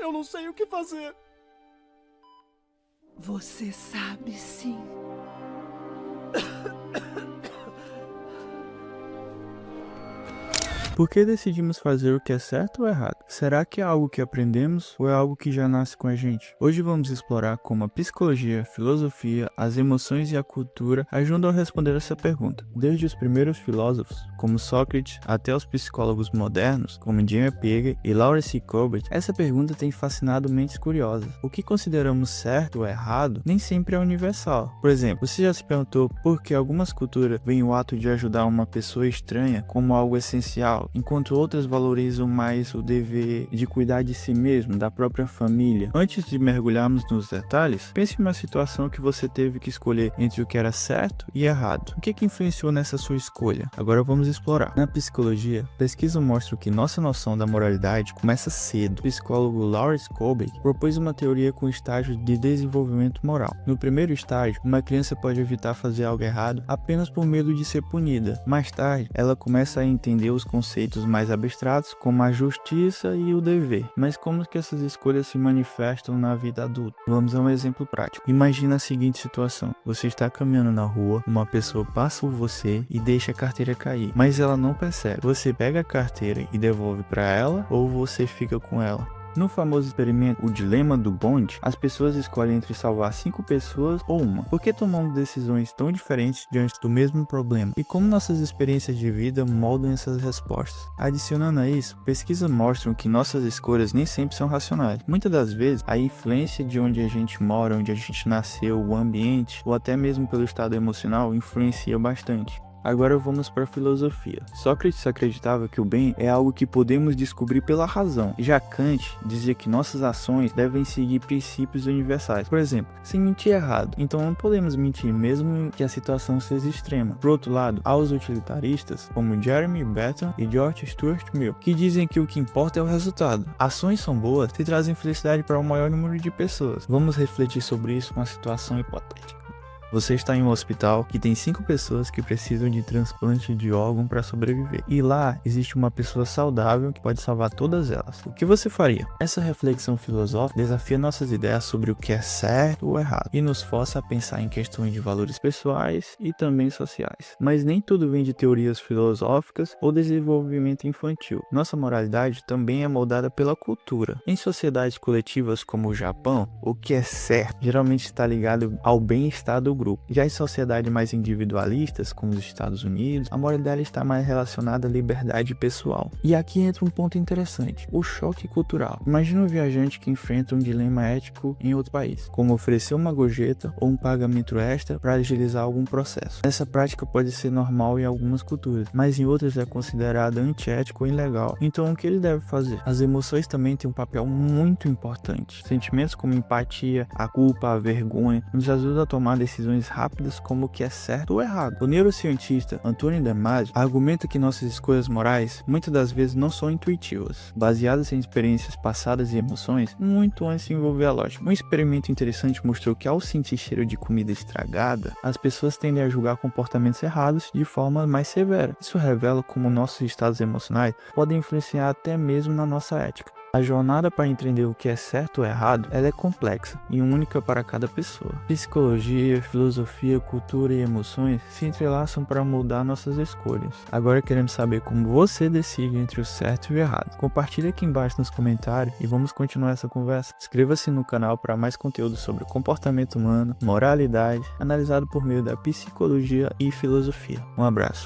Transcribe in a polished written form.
Eu não sei o que fazer. Você sabe sim. Por que decidimos fazer o que é certo ou errado? Será que é algo que aprendemos ou é algo que já nasce com a gente? Hoje vamos explorar como a psicologia, a filosofia, as emoções e a cultura ajudam a responder essa pergunta. Desde os primeiros filósofos, como Sócrates, até os psicólogos modernos, como James Piaget e Laura C. Colbert, essa pergunta tem fascinado mentes curiosas. O que consideramos certo ou errado nem sempre é universal. Por exemplo, você já se perguntou por que algumas culturas veem o ato de ajudar uma pessoa estranha como algo essencial, enquanto outras valorizam mais o dever de cuidar de si mesmo, da própria família. Antes de mergulharmos nos detalhes, pense em uma situação que você teve que escolher entre o que era certo e errado. O que influenciou nessa sua escolha? Agora vamos explorar. Na psicologia, pesquisa mostra que nossa noção da moralidade começa cedo. O psicólogo Lawrence Colbert propôs uma teoria com estágios de desenvolvimento moral. No primeiro estágio, uma criança pode evitar fazer algo errado apenas por medo de ser punida. Mais tarde, ela começa a entender os conceitos mais abstratos, como a justiça e o dever. Mas como que essas escolhas se manifestam na vida adulta? Vamos a um exemplo prático. Imagina a seguinte situação. Você está caminhando na rua, uma pessoa passa por você e deixa a carteira cair, mas ela não percebe. Você pega a carteira e devolve para ela ou você fica com ela? No famoso experimento, o dilema do bonde, as pessoas escolhem entre salvar 5 pessoas ou uma. Por que tomamos decisões tão diferentes diante do mesmo problema? E como nossas experiências de vida moldam essas respostas? Adicionando a isso, pesquisas mostram que nossas escolhas nem sempre são racionais. Muitas das vezes, a influência de onde a gente mora, onde a gente nasceu, o ambiente, ou até mesmo pelo estado emocional, influencia bastante. Agora vamos para a filosofia. Sócrates acreditava que o bem é algo que podemos descobrir pela razão. Já Kant dizia que nossas ações devem seguir princípios universais. Por exemplo, se mentir é errado, então não podemos mentir mesmo que a situação seja extrema. Por outro lado, há os utilitaristas, como Jeremy Bentham e George Stuart Mill, que dizem que o que importa é o resultado. Ações são boas se trazem felicidade para o maior número de pessoas. Vamos refletir sobre isso com uma situação hipotética. Você está em um hospital que tem 5 pessoas que precisam de transplante de órgão para sobreviver. E lá existe uma pessoa saudável que pode salvar todas elas. O que você faria? Essa reflexão filosófica desafia nossas ideias sobre o que é certo ou errado e nos força a pensar em questões de valores pessoais e também sociais. Mas nem tudo vem de teorias filosóficas ou desenvolvimento infantil. Nossa moralidade também é moldada pela cultura. Em sociedades coletivas como o Japão, o que é certo geralmente está ligado ao bem-estar do grupo. Já em sociedades mais individualistas, como os Estados Unidos, a moralidade está mais relacionada à liberdade pessoal. E aqui entra um ponto interessante, o choque cultural. Imagina um viajante que enfrenta um dilema ético em outro país, como oferecer uma gorjeta ou um pagamento extra para agilizar algum processo. Essa prática pode ser normal em algumas culturas, mas em outras é considerada antiético ou ilegal. Então o que ele deve fazer? As emoções também têm um papel muito importante. Sentimentos como empatia, a culpa, a vergonha, nos ajudam a tomar decisões rápidas como o que é certo ou errado. O neurocientista Antonio Damasio argumenta que nossas escolhas morais muitas das vezes não são intuitivas, baseadas em experiências passadas e emoções muito antes de envolver a lógica. Um experimento interessante mostrou que ao sentir cheiro de comida estragada, as pessoas tendem a julgar comportamentos errados de forma mais severa. Isso revela como nossos estados emocionais podem influenciar até mesmo na nossa ética. A jornada para entender o que é certo ou errado, ela é complexa e única para cada pessoa. Psicologia, filosofia, cultura e emoções se entrelaçam para mudar nossas escolhas. Agora queremos saber como você decide entre o certo e o errado. Compartilhe aqui embaixo nos comentários e vamos continuar essa conversa. Inscreva-se no canal para mais conteúdo sobre comportamento humano, moralidade, analisado por meio da psicologia e filosofia. Um abraço.